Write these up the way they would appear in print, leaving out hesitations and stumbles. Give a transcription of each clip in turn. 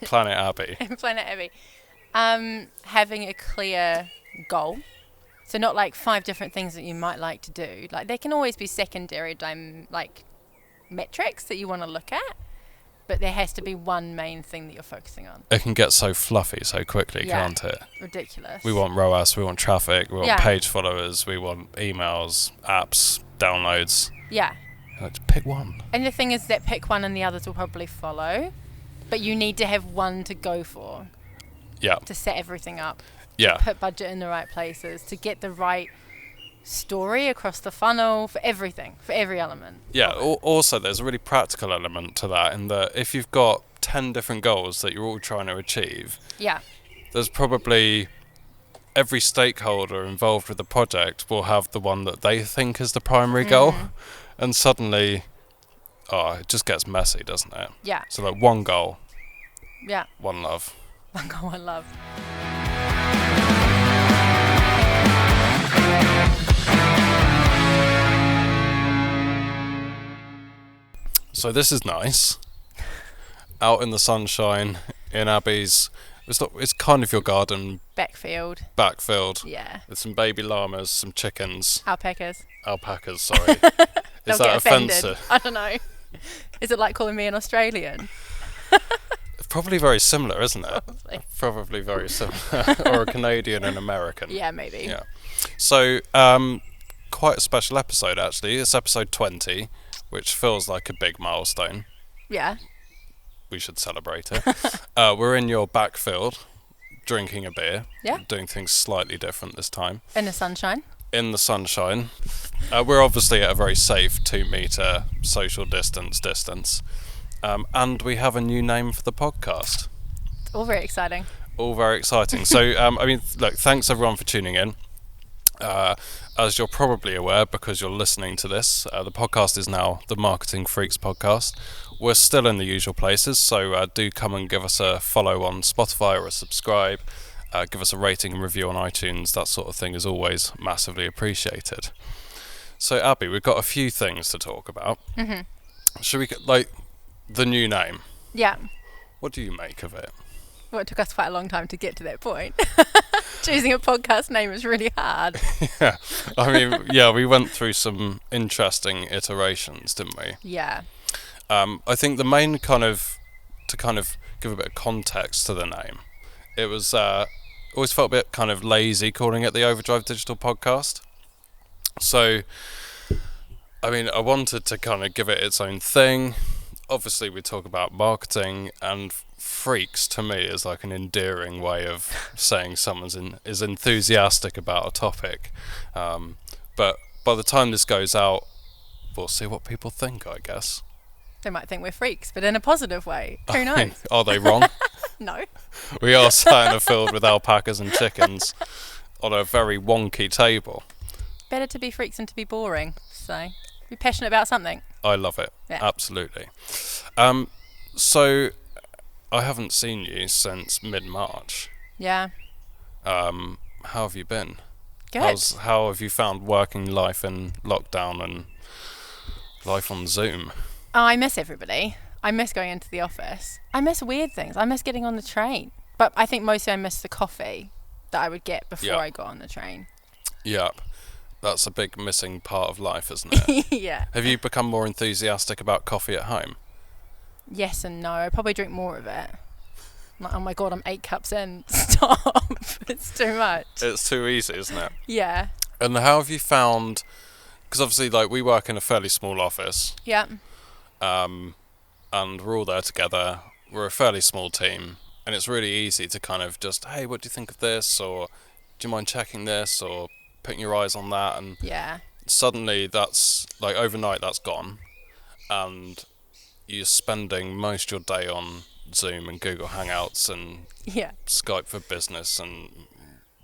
Planet Abbey. Planet Abbey. Having a clear goal. So not like 5 different things that you might like to do. Like there can always be secondary metrics that you want to look at, but there has to be one main thing that you're focusing on. It can get so fluffy so quickly, can't it? Ridiculous. We want ROAS, we want traffic, we want Yeah. page followers, we want emails, apps, downloads. Yeah. Like, pick one. And the thing is that pick one and the others will probably follow, but you need to have one to go for. Yeah. To set everything up. Yeah. Put budget in the right places, to get the right story across the funnel, for everything, for every element. Yeah, also there's a really practical element to that in that if you've got 10 different goals that you're all trying to achieve, Yeah. there's probably every stakeholder involved with the project will have the one that they think is the primary goal, and suddenly, it just gets messy, doesn't it? Yeah. So like one goal, Yeah. one love. One goal, one love. So this is nice. Out in the sunshine in Abby's, it's kind of your garden Backfield. backfield. Yeah. With some baby llamas, some chickens, Alpacas. alpacas, sorry. Is They'll that get offended. offensive? I don't know. Is it like calling me an Australian? Probably very similar, isn't it? Probably. Very similar. Or a Canadian and American. Yeah, maybe. Yeah. So, quite a special episode actually. It's episode 20, which feels like a big milestone. Yeah. We should celebrate it. We're in your backfield, drinking a beer. Yeah. Doing things slightly different this time. In the sunshine. In the sunshine. We're obviously at a very safe 2-metre social distance. And we have a new name for the podcast. All very exciting. All very exciting. So, look, thanks everyone for tuning in. As you're probably aware, because you're listening to this, the podcast is now the Marketing Freaks podcast. We're still in the usual places, so do come and give us a follow on Spotify or a subscribe. Give us a rating and review on iTunes. That sort of thing is always massively appreciated. So, Abby, we've got a few things to talk about. Mm-hmm. Should we, the new name? Yeah. What do you make of it? Well, it took us quite a long time to get to that point. Choosing a podcast name is really hard. Yeah. We went through some interesting iterations, didn't we? Yeah. I think the main to give a bit of context to the name, it was always felt a bit kind of lazy calling it the Overdrive Digital Podcast. So, I wanted to kind of give it its own thing. Obviously, we talk about marketing, and freaks to me is like an endearing way of saying someone is enthusiastic about a topic. But by the time this goes out, we'll see what people think, I guess. They might think we're freaks, but in a positive way. Who knows? Are they wrong? No. We are sat in a field with alpacas and chickens on a very wonky table. Better to be freaks than to be boring. So, be passionate about something. I love it. Yeah. Absolutely. So, I haven't seen you since mid-March. Yeah. How have you been? Good. How have you found working life in lockdown and life on Zoom? Oh, I miss everybody. I miss going into the office. I miss weird things. I miss getting on the train. But I think mostly I miss the coffee that I would get before I got on the train. Yep. That's a big missing part of life, isn't it? Yeah. Have you become more enthusiastic about coffee at home? Yes and no. I probably drink more of it. Like, oh my God, I'm 8 cups in. Stop. It's too much. It's too easy, isn't it? Yeah. And how have you found... Because obviously, we work in a fairly small office. Yeah. And we're all there together. We're a fairly small team. And it's really easy to kind of just, hey, what do you think of this? Or do you mind checking this? Or putting your eyes on that. And Yeah. suddenly that's, overnight that's gone. And you're spending most of your day on Zoom and Google Hangouts and Skype for Business, and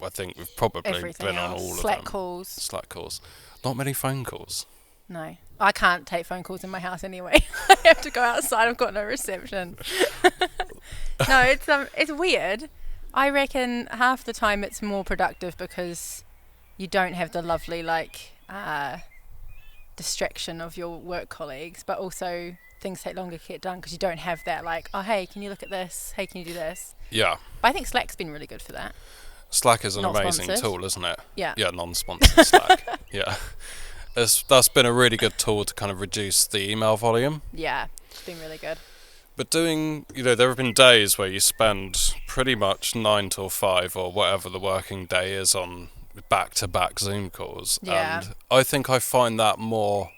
I think we've probably Everything been on else. all Slack of them. calls. Slack calls. Not many phone calls. No. I can't take phone calls in my house anyway. I have to go outside. I've got no reception. No, it's weird. I reckon half the time it's more productive because you don't have the lovely distraction of your work colleagues, but also things take longer to get done because you don't have that like, oh, hey, can you look at this? Hey, can you do this? Yeah. But I think Slack's been really good for that. Slack is an Not amazing sponsored. tool, isn't it? Yeah. Yeah, non-sponsored Slack. Yeah. That's been a really good tool to kind of reduce the email volume. Yeah, it's been really good. But there have been days where you spend pretty much 9 till 5 or whatever the working day is on back-to-back Zoom calls. Yeah. And I think I find that more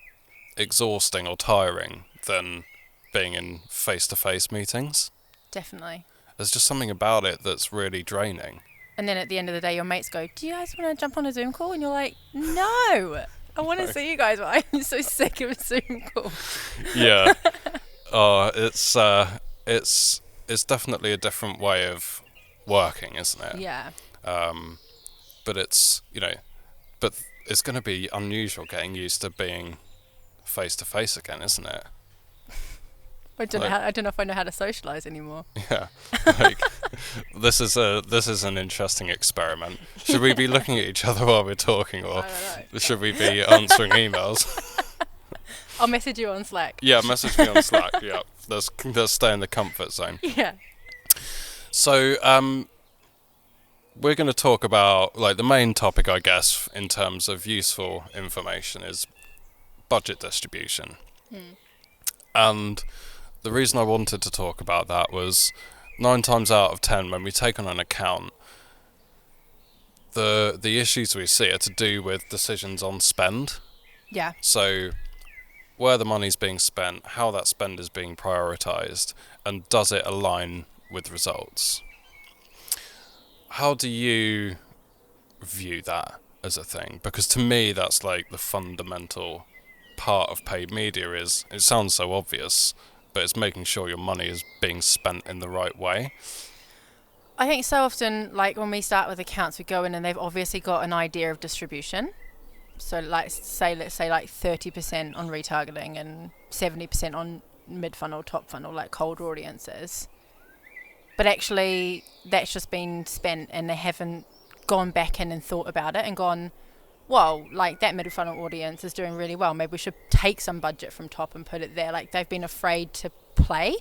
exhausting or tiring than being in face-to-face meetings. Definitely. There's just something about it that's really draining. And then at the end of the day, your mates go, do you guys want to jump on a Zoom call? And you're like, no, I want to see you guys. I'm so sick of Zoom calls. Yeah. It's definitely a different way of working, isn't it? Yeah. But it's going to be unusual getting used to being face to face again, isn't it? I don't know if I know how to socialise anymore. Yeah. Like, this is an interesting experiment. Should we be looking at each other while we're talking, or I don't know. should we be answering emails? I'll message you on Slack. Yeah, message me on Slack. Yeah, let's stay in the comfort zone. Yeah. So, we're going to talk about, like, the main topic, I guess, in terms of useful information is budget distribution. And the reason I wanted to talk about that was 9 times out of 10 when we take on an account, the issues we see are to do with decisions on spend. Yeah. So where the money's being spent, how that spend is being prioritised, and does it align with results? How do you view that as a thing? Because to me, that's like the fundamental part of paid media. It sounds so obvious, but it's making sure your money is being spent in the right way. I think so often, like when we start with accounts, we go in and they've obviously got an idea of distribution. So let's say like 30% on retargeting and 70% on mid-funnel, top funnel, like cold audiences. But actually, that's just been spent and they haven't gone back in and thought about it and gone, well, like that mid-funnel audience is doing really well. Maybe we should take some budget from top and put it there. Like they've been afraid to play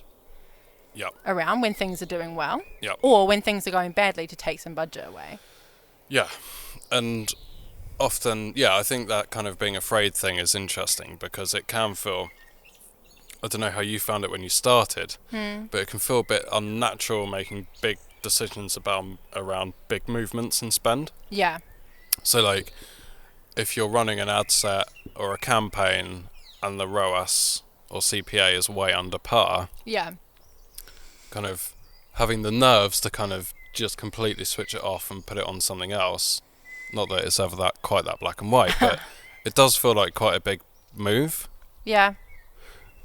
around when things are doing well, or when things are going badly to take some budget away. Yeah, and often, I think that kind of being afraid thing is interesting because it can feel, I don't know how you found it when you started, but it can feel a bit unnatural making big decisions around big movements in spend. Yeah. So like, if you're running an ad set or a campaign and the ROAS or CPA is way under par, kind of having the nerves to kind of just completely switch it off and put it on something else. Not that it's ever quite that black and white, but it does feel like quite a big move. Yeah.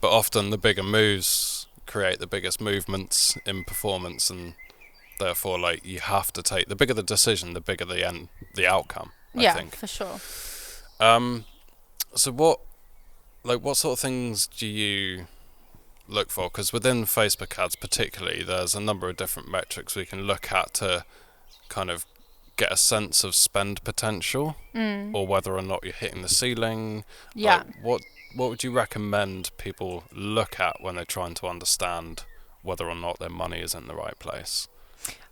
But often the bigger moves create the biggest movements in performance, and therefore, like, you have to take, the bigger the decision, the bigger the outcome. I think. For sure. So what sort of things do you look for? Because within Facebook ads particularly, there's a number of different metrics we can look at to kind of get a sense of spend potential, or whether or not you're hitting the ceiling. Yeah. What would you recommend people look at when they're trying to understand whether or not their money is in the right place?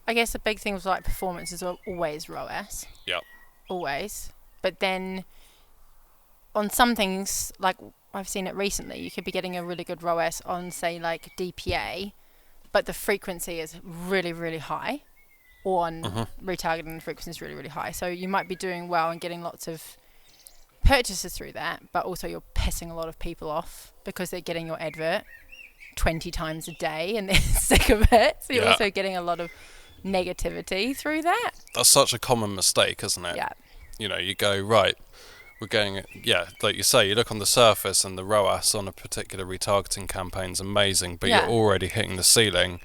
I guess the big thing with like performance is always ROAS. Yep. Always. But then on some things, like I've seen it recently, you could be getting a really good ROAS on, say, like DPA, but the frequency is really, really high. Or on retargeting, the frequency is really, really high. So you might be doing well and getting lots of purchases through that, but also you're pissing a lot of people off because they're getting your advert 20 times a day and they're sick of it. So you're also getting a lot of negativity through that. That's such a common mistake, isn't it? Yeah. You know, you go, right, we're getting, like you say, you look on the surface and the ROAS on a particular retargeting campaign's amazing, but you're already hitting the ceiling,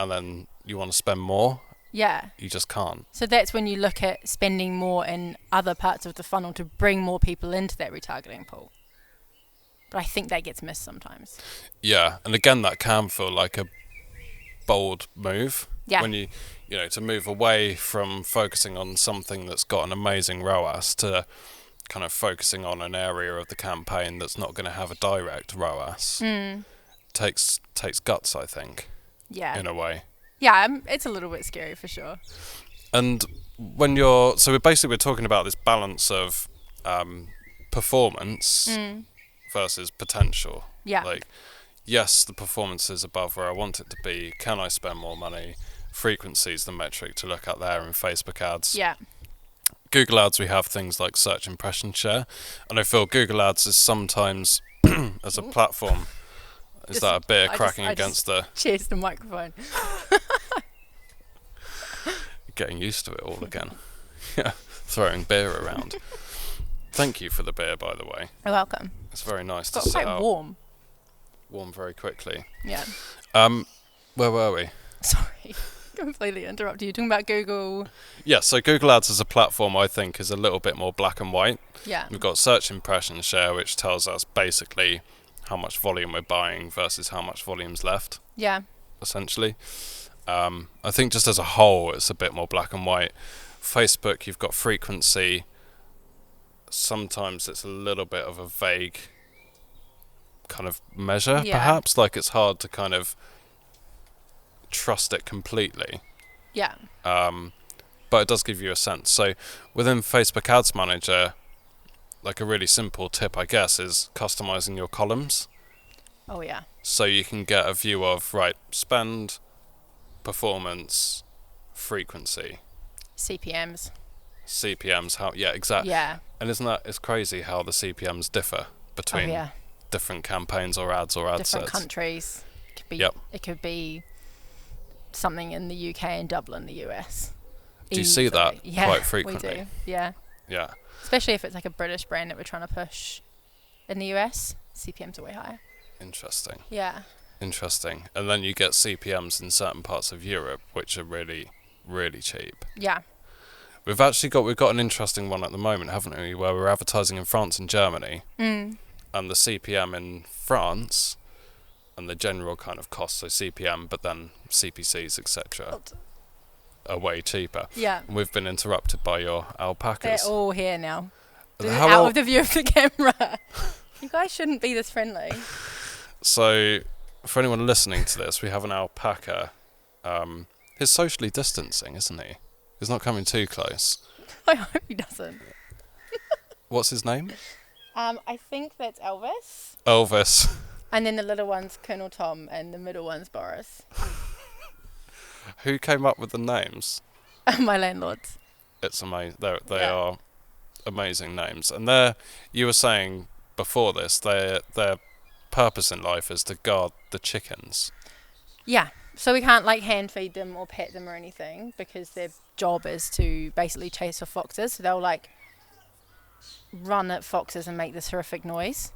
and then you want to spend more. Yeah. You just can't. So that's when you look at spending more in other parts of the funnel to bring more people into that retargeting pool. But I think that gets missed sometimes. Yeah, and again, that can feel like a bold move. Yeah. When you to move away from focusing on something that's got an amazing ROAS to kind of focusing on an area of the campaign that's not going to have a direct ROAS takes guts, I think, Yeah. in a way. Yeah, it's a little bit scary for sure. And when so we're talking about this balance of performance versus potential. Yeah. Like, yes, the performance is above where I want it to be. Can I spend more money? Frequency is the metric to look at there in Facebook ads. Yeah. Google ads, we have things like search impression share, and I feel Google ads is sometimes as a platform. Is that a beer cracking against the? Cheers the microphone. Getting used to it all again. Yeah, throwing beer around. Thank you for the beer, by the way. You're welcome. It's very nice Got to sit quite out. warm. Warm very quickly. Yeah. Where were we? Sorry, completely interrupted you. Talking about Google. Yeah, so Google Ads as a platform, I think, is a little bit more black and white. Yeah. We've got search impression share, which tells us basically how much volume we're buying versus how much volume's left, Yeah. essentially. I think just as a whole, it's a bit more black and white. Facebook, you've got frequency. Sometimes it's a little bit of a vague kind of measure, Yeah. perhaps. Like, it's hard to kind of trust it completely. Yeah. But it does give you a sense. So within Facebook Ads Manager, like a really simple tip, I guess, is customizing your columns. Oh yeah. So you can get a view of, right, spend, performance, frequency, CPMs. CPMs, exactly. Yeah. And it's crazy how the CPMs differ Oh between yeah. different campaigns or ads or ad Different sets. countries. Could be. Yep. It could be something in the UK and Dublin, the US. Do you see that Yeah, quite frequently? We do. Yeah. Yeah. Especially if it's like a British brand that we're trying to push in the US, CPMs are way higher. Interesting. Yeah. Interesting. And then you get CPMs in certain parts of Europe, which are really, really cheap. Yeah. We've got an interesting one at the moment, haven't we? Where we're advertising in France and Germany, and the CPM in France, and the general kind of cost, so CPM, but then CPCs, etc., are way cheaper. Yeah. And we've been interrupted by your alpacas. They're all here now. How Out old- of the view of the camera. You guys shouldn't be this friendly. So, for anyone listening to this, we have an alpaca. He's socially distancing, isn't he? He's not coming too close. I hope he doesn't. What's his name? I think that's Elvis. Elvis. And then the little one's Colonel Tom and the middle one's Boris. Who came up with the names? My landlords. It's amazing. They Yeah. are amazing names. And you were saying before this, their purpose in life is to guard the chickens. Yeah. So we can't like hand feed them or pet them or anything because their job is to basically chase for foxes. So they'll like run at foxes and make this horrific noise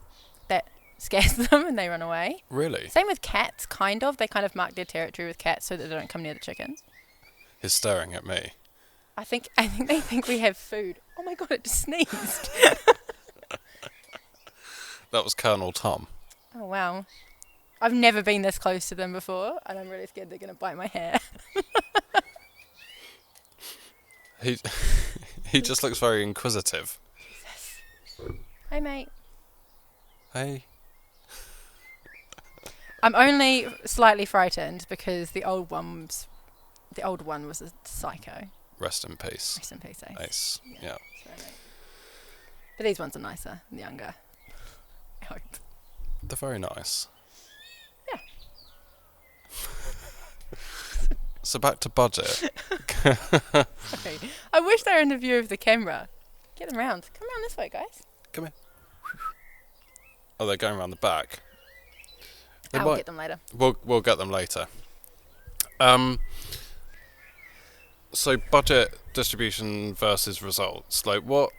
that scares them and they run away. Really? Same with cats, kind of. They kind of mark their territory with cats so that they don't come near the chickens. He's staring at me. I think they think we have food. Oh my god, it just sneezed. That was Colonel Tom. Oh wow. I've never been this close to them before and I'm really scared they're going to bite my hair. He just looks very inquisitive. Hey mate. Hey. I'm only slightly frightened because the old one was a psycho. Rest in peace. Rest in peace, eh? Nice. Yeah. Sorry, mate. But these ones are nicer and younger. I hope. They're very nice. Yeah. So back to budget. Sorry. I wish they were in the view of the camera. Get them round. Come round this way, guys. Come here. Oh, they're going around the back. I'll get them later. We'll get them later. So budget distribution versus results. Like what?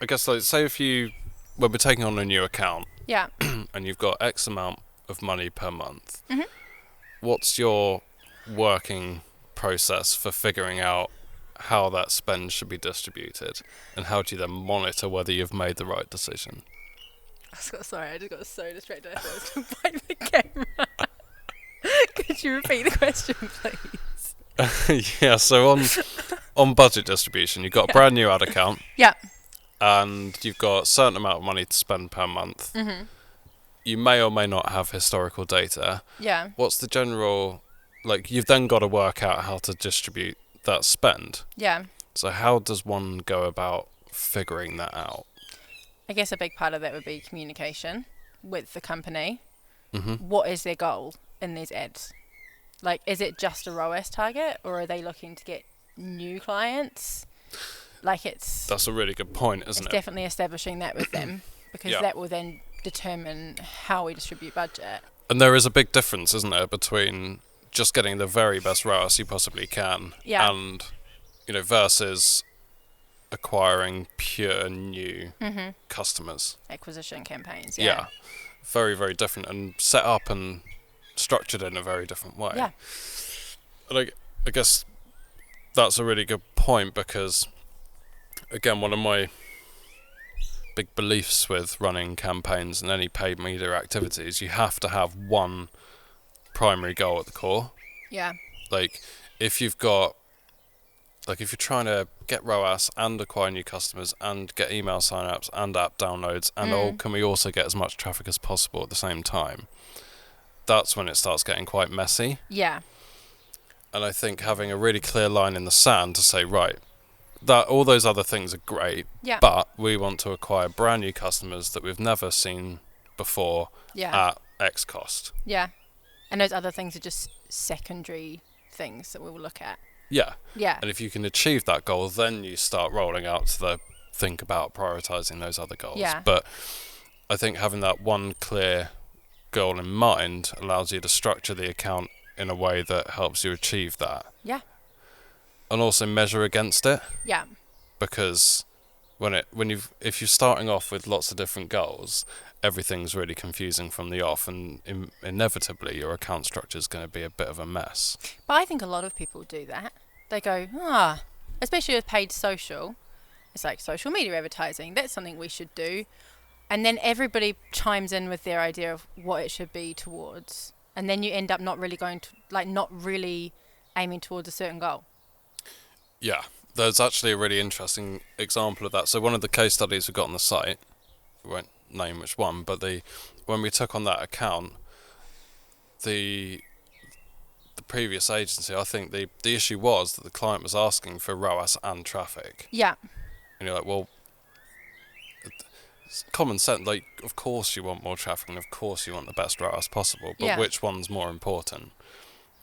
I guess like say when we're taking on a new account Yeah. and you've got X amount of money per month. Mhm. What's your working process for figuring out how that spend should be distributed, and how do you then monitor whether you've made the right decision? Sorry, I just got so distracted. I thought I was going to bite the camera. Could you repeat the question, please? Yeah, so on budget distribution, you've got a brand new ad account. Yeah. and you've got a certain amount of money to spend per month. Mm-hmm. You may or may not have historical data. Yeah. What's the general, like, you've then got to work out how to distribute that spend. Yeah. So how does one go about figuring that out? I guess a big part of that would be communication with the company. Mm-hmm. What is their goal in these ads? Like, is it just a ROAS target, or are they looking to get new clients? Like, That's a really good point, isn't it's it? definitely establishing that with them, because Yeah. that will then determine how we distribute budget. And there is a big difference, isn't there, between just getting the very best ROAS you possibly can Yeah. and, versus acquiring pure new Mm-hmm. customers. Acquisition campaigns. Yeah. Yeah. Very, very different and set up and structured in a very different way. Yeah. And I guess that's a really good point because, again, one of my big beliefs with running campaigns and any paid media activities, you have to have one primary goal at the core. Yeah. Like, if you've got, like, if you're trying to get ROAS and acquire new customers and get email signups and app downloads and can we also get as much traffic as possible at the same time, that's when it starts getting quite messy. Yeah. And I think having a really clear line in the sand to say, right, that all those other things are great, Yeah. but we want to acquire brand new customers that we've never seen before Yeah. at X cost. Yeah. And those other things are just secondary things that we will look at. Yeah. Yeah. And if you can achieve that goal, then you start rolling out to the think about prioritizing those other goals. Yeah. But I think having that one clear goal in mind allows you to structure the account in a way that helps you achieve that. Yeah. And also measure against it, Yeah. because if you're starting off with lots of different goals, everything's really confusing from the off, and inevitably your account structure is going to be a bit of a mess. But I think a lot of people do that. They go, especially with paid social, it's like social media advertising. That's something we should do. And then everybody chimes in with their idea of what it should be towards. And then you end up not really aiming towards a certain goal. Yeah, there's actually a really interesting example of that. So one of the case studies we've got on the site, we won't name which one, but when we took on that account, the previous agency, I think the issue was that the client was asking for ROAS and traffic. Yeah. And you're like, well, it's common sense. Like, of course you want more traffic, and of course you want the best ROAS possible. But Yeah. which one's more important?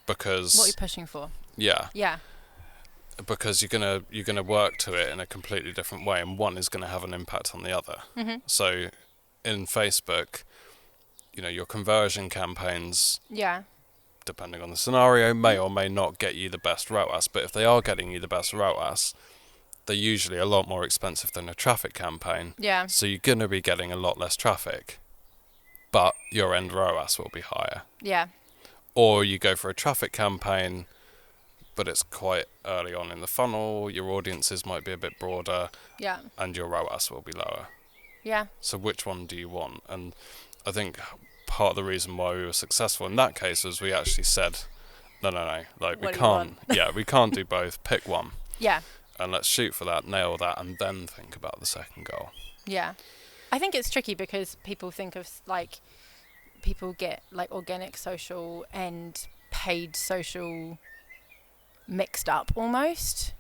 Because What are you pushing for? yeah, Yeah. because you're gonna work to it in a completely different way, and one is gonna have an impact on the other. Mm-hmm. So, in Facebook, your conversion campaigns, Yeah. depending on the scenario, may or may not get you the best ROAS. But if they are getting you the best ROAS, they're usually a lot more expensive than a traffic campaign. Yeah. So you're going to be getting a lot less traffic, but your end ROAS will be higher. Yeah. Or you go for a traffic campaign, but it's quite early on in the funnel, your audiences might be a bit broader, Yeah. and your ROAS will be lower. Yeah. So which one do you want? And I think part of the reason why we were successful in that case was we actually said, no, like we What do you can't, want? we can't do both, pick one. Yeah. And let's shoot for that, nail that, and then think about the second goal. Yeah. I think it's tricky because people think of people get like organic social and paid social mixed up almost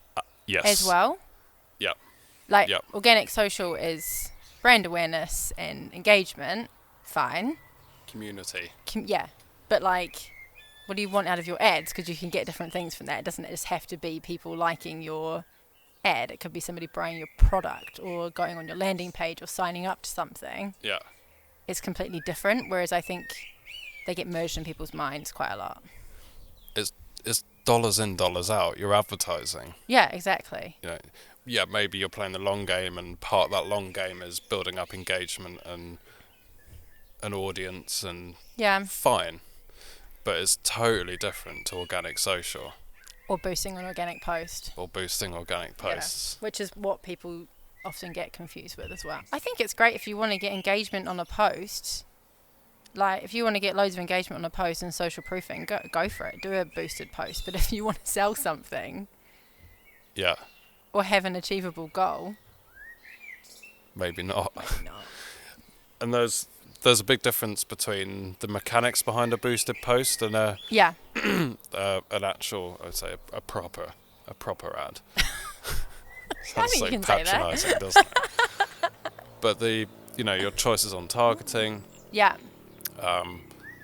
Yes. as well. Yep. Like Yep. organic social is brand awareness and engagement, fine. Community. Yeah. But like, what do you want out of your ads? Because you can get different things from that. It doesn't just have to be people liking your ad. It could be somebody buying your product or going on your landing page or signing up to something. Yeah. It's completely different, whereas I think they get merged in people's minds quite a lot. It's dollars in, dollars out. You're advertising. Yeah, exactly. Yeah, maybe you're playing the long game, and part of that long game is building up engagement and an audience, and Yeah. fine. But it's totally different to organic social Or boosting an organic post. or boosting organic posts. Yeah, which is what people often get confused with as well. I think it's great if you want to get engagement on a post. Like, if you want to get loads of engagement on a post and social proofing, go for it. Do a boosted post. But if you want to sell something Yeah. or have an achievable goal, maybe not. Maybe not. And there's a big difference between the mechanics behind a boosted post and Yeah. an actual, I would say, a proper ad. I Sounds think so you can say that. patronising, doesn't it? But your choices on targeting, Yeah.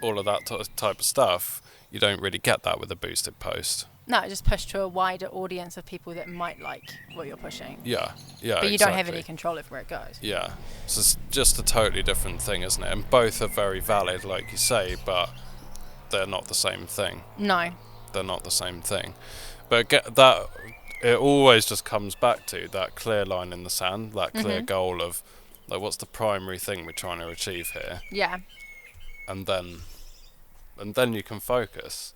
all of that type of stuff, you don't really get that with a boosted post. No, just push to a wider audience of people that might like what you're pushing. Yeah, But you exactly. don't have any control over where it goes. Yeah, so it's just a totally different thing, isn't it? And both are very valid, like you say, but they're not the same thing. No. They're not the same thing. But it always just comes back to that clear line in the sand, that clear goal of, like, what's the primary thing we're trying to achieve here, Yeah. and then you can focus.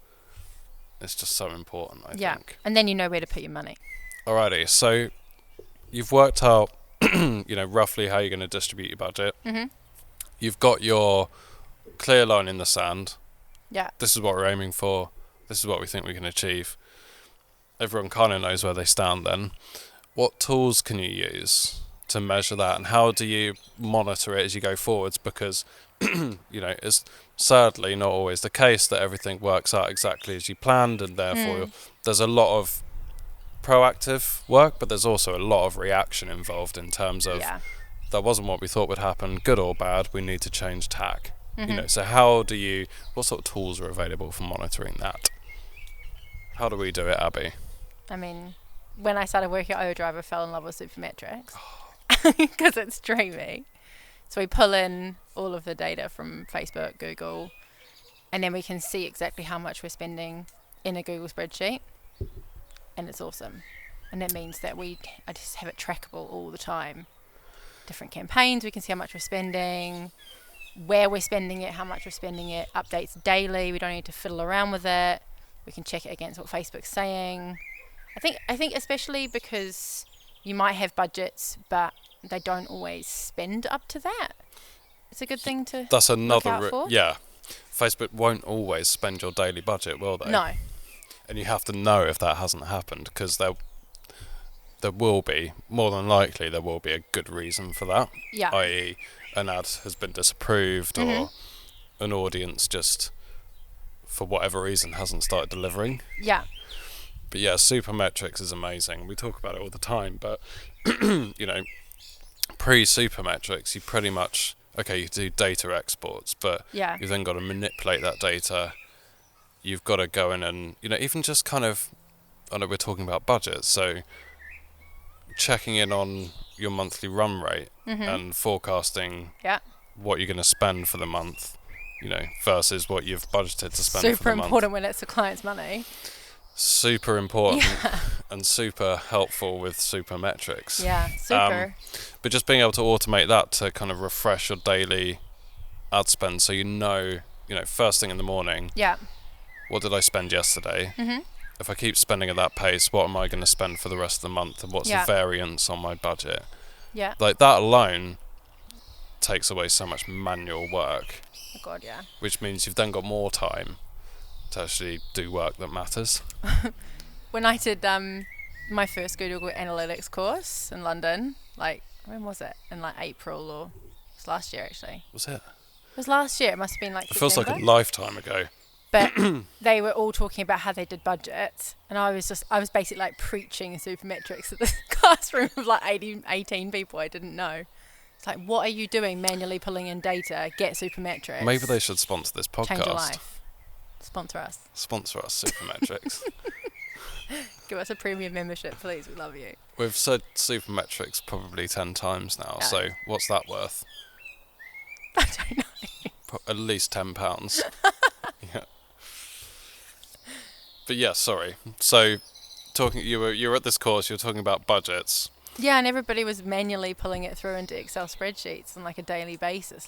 It's just so important, I Yeah. think. And then you know where to put your money. Alrighty, so you've worked out, roughly how you're going to distribute your budget. Mm-hmm. You've got your clear line in the sand. Yeah. This is what we're aiming for. This is what we think we can achieve. Everyone kind of knows where they stand then. What tools can you use to measure that, and how do you monitor it as you go forwards? Because, it's sadly not always the case that everything works out exactly as you planned, and therefore there's a lot of proactive work, but there's also a lot of reaction involved in terms of that wasn't what we thought would happen, good or bad, we need to change tack. So what sort of tools are available for monitoring that? How do we do it, Abby? I mean, when I started working at Overdrive, I fell in love with Supermetrics because it's dreamy. So we pull in all of the data from Facebook, Google, and then we can see exactly how much we're spending in a Google spreadsheet, and it's awesome. And that means that I just have it trackable all the time. Different campaigns, we can see how much we're spending, where we're spending it, how much we're spending it, updates daily. We don't need to fiddle around with it. We can check it against what Facebook's saying. I think especially because you might have budgets, but they don't always spend up to that. It's a good thing to That's look another out for. yeah. Facebook won't always spend your daily budget, will they? No. And you have to know if that hasn't happened, because there will be, more than likely, there will be a good reason for that. Yeah. I.e., an ad has been disapproved, or an audience just, for whatever reason, hasn't started delivering. Yeah. But yeah, Supermetrics is amazing. We talk about it all the time, but pre-Supermetrics, you pretty much, you do data exports, but Yeah. you've then got to manipulate that data. You've got to go in and, even just kind of, I know we're talking about budgets, so checking in on your monthly run rate and forecasting what you're going to spend for the month, versus what you've budgeted to spend for the month. Super important when it's the client's money. Super important and super helpful with Supermetrics. Yeah, super. But just being able to automate that to kind of refresh your daily ad spend, so first thing in the morning, Yeah. what did I spend yesterday? If I keep spending at that pace, what am I going to spend for the rest of the month, and what's the variance on my budget? Yeah. Like, that alone takes away so much manual work, Oh God, yeah. which means you've then got more time to actually do work that matters. When I did my first Google Analytics course in London, when was it? In April, or it was last year actually. Was it? It was last year. It must have been It feels like a September. lifetime ago. But they were all talking about how they did budgets, and I was basically preaching Supermetrics at this classroom of 18 people I didn't know. It's like, what are you doing manually pulling in data? Get Supermetrics. Maybe they should sponsor this podcast. Change your life. Sponsor us. Sponsor us, Supermetrics. Give us a premium membership, please. We love you. We've said Supermetrics probably 10 times now, so what's that worth? I don't know. At least £10. Yeah. But yeah, sorry. So, you were at this course. You were talking about budgets. Yeah, and everybody was manually pulling it through into Excel spreadsheets on a daily basis.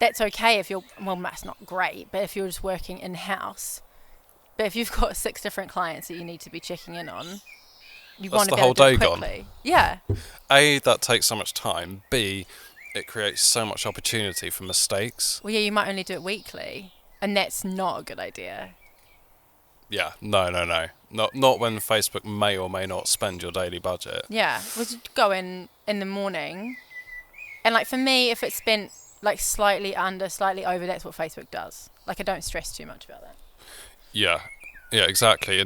That's okay if that's not great, but if you're just working in-house. But if you've got 6 different clients that you need to be checking in on, you want to be able to do it quickly. Yeah. A, that takes so much time. B, it creates so much opportunity for mistakes. Well, yeah, you might only do it weekly, and that's not a good idea. Yeah, no. Not when Facebook may or may not spend your daily budget. Yeah, we'll just go in the morning, And like for me, if it's spent like slightly under, slightly over, that's what Facebook does. Like I don't stress too much about that. Yeah, yeah, exactly.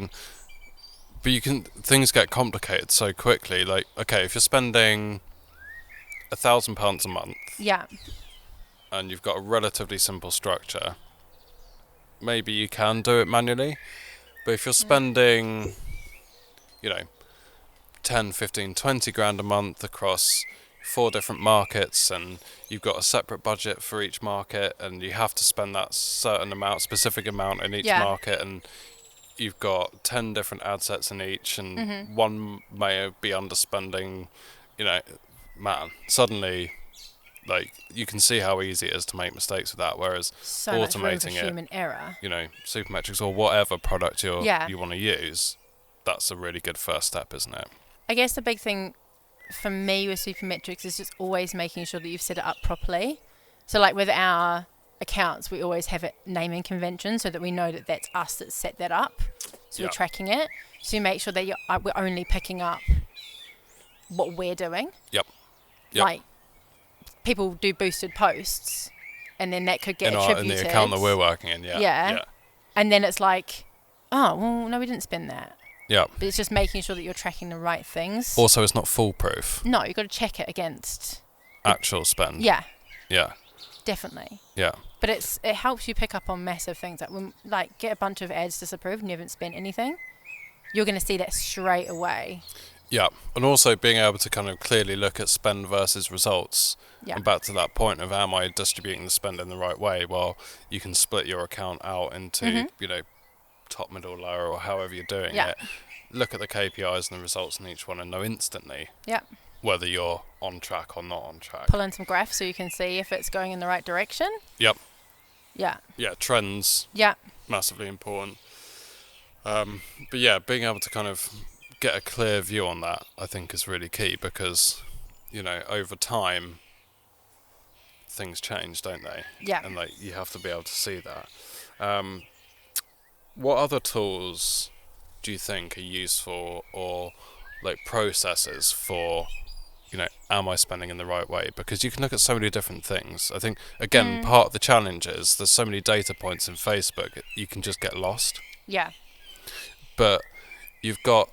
But things get complicated so quickly. Like, okay, if you're spending £1,000 a month Yeah. and you've got a relatively simple structure, maybe you can do it manually. But if you're spending, 10, 15, 20 grand a month across 4 different markets, and you've got a separate budget for each market, and you have to spend that specific amount in each market, and you've got 10 different ad sets in each, and one may be underspending, man, suddenly, like, you can see how easy it is to make mistakes with that, whereas So much room for automating it, human error. Supermetrics or whatever product you Yeah. want to use, that's a really good first step, isn't it? I guess the big thing for me with Supermetrics is just always making sure that you've set it up properly. So like with our accounts, we always have a naming convention so that we know that that's us that set that up. So we're tracking it. So you make sure that we're only picking up what we're doing. Yep. Like people do boosted posts, and then that could get attributed. In the account that we're working in, yeah. And then it's like, oh, well, no, we didn't spend that. Yeah. But it's just making sure that you're tracking the right things. Also, it's not foolproof. No, you've got to check it against Actual spend. Yeah. Yeah. Definitely. Yeah. But it helps you pick up on massive things. Like when get a bunch of ads disapproved and you haven't spent anything, you're going to see that straight away. Yeah, and also being able to kind of clearly look at spend versus results. Yeah. And back to that point of, am I distributing the spend in the right way? Well, you can split your account out into, top, middle, lower, or however you're doing it. Look at the KPIs and the results in each one and know instantly whether you're on track or not on track. Pull in some graphs so you can see if it's going in the right direction. Yep. Yeah. Yeah, trends. Yeah. Massively important. But yeah, being able to kind of get a clear view on that, I think, is really key because, over time, things change, don't they? Yeah. And you have to be able to see that. What other tools do you think are useful or processes for, am I spending in the right way? Because you can look at so many different things. I think, again, part of the challenge is there's so many data points in Facebook, you can just get lost. Yeah. But you've got,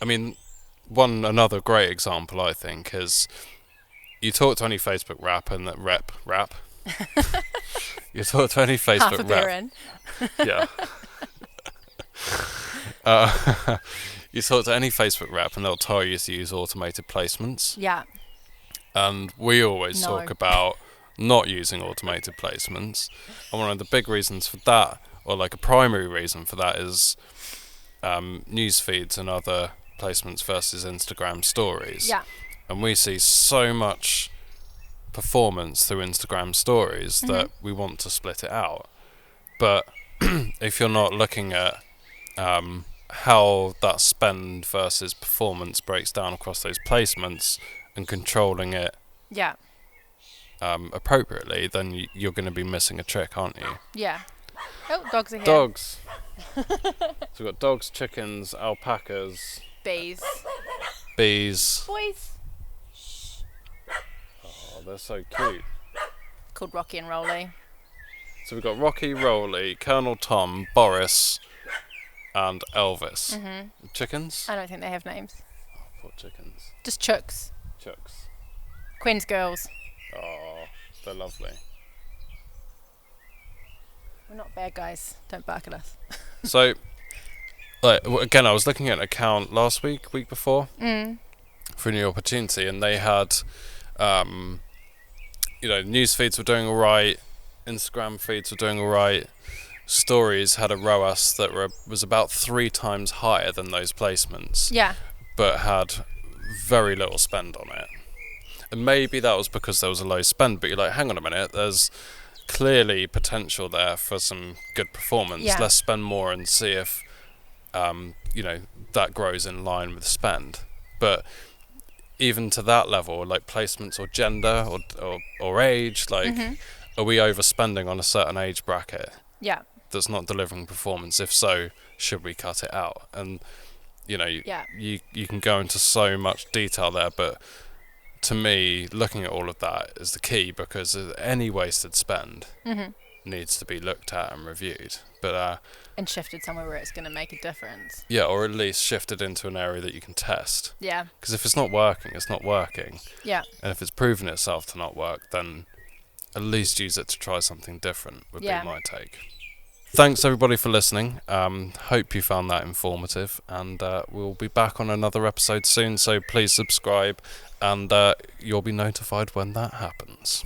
another great example, I think, is you talk to any Facebook rep and that rep. You talk to any Facebook Half a beer rep. in. Yeah. You talk to any Facebook rep and they'll tell you to use automated placements. Yeah. And we always talk about not using automated placements. And one of the big reasons for that, or a primary reason for that, is news feeds and other placements versus Instagram stories. Yeah. And we see so much performance through Instagram stories that we want to split it out. But if you're not looking at how that spend versus performance breaks down across those placements and controlling it appropriately, then you're going to be missing a trick, aren't you? Yeah. Oh, dogs are here. Dogs. So we've got dogs, chickens, alpacas, Bees. bees. Boys. Oh, they're so cute. Called Rocky and Rolly. So we've got Rocky, Rolly, Colonel Tom, Boris, and Elvis. Chickens? I don't think they have names. Oh, poor chickens. Just chooks. Chucks. Quinn's girls. Oh, they're lovely. We're not bad guys. Don't bark at us. So, again, I was looking at an account last week before, for a new opportunity, and they had, news feeds were doing all right, Instagram feeds were doing all right, stories had a ROAS that was about 3 times higher than those placements, but had very little spend on it. And maybe that was because there was a low spend, but you're like, hang on a minute, there's clearly potential there for some good performance. Let's spend more and see if that grows in line with spend. But even to that level, placements or gender or age, are we overspending on a certain age bracket that's not delivering performance? If so, should we cut it out? And you can go into so much detail there, but to me, looking at all of that is the key, because any wasted spend needs to be looked at and reviewed. But and shifted somewhere where it's going to make a difference. yeah, or at least shifted into an area that you can test. Yeah. Because if it's not working, it's not working. Yeah. And if it's proven itself to not work, then at least use it to try something different, would be my take. Thanks everybody for listening. Hope you found that informative, and we'll be back on another episode soon, so please subscribe, and you'll be notified when that happens.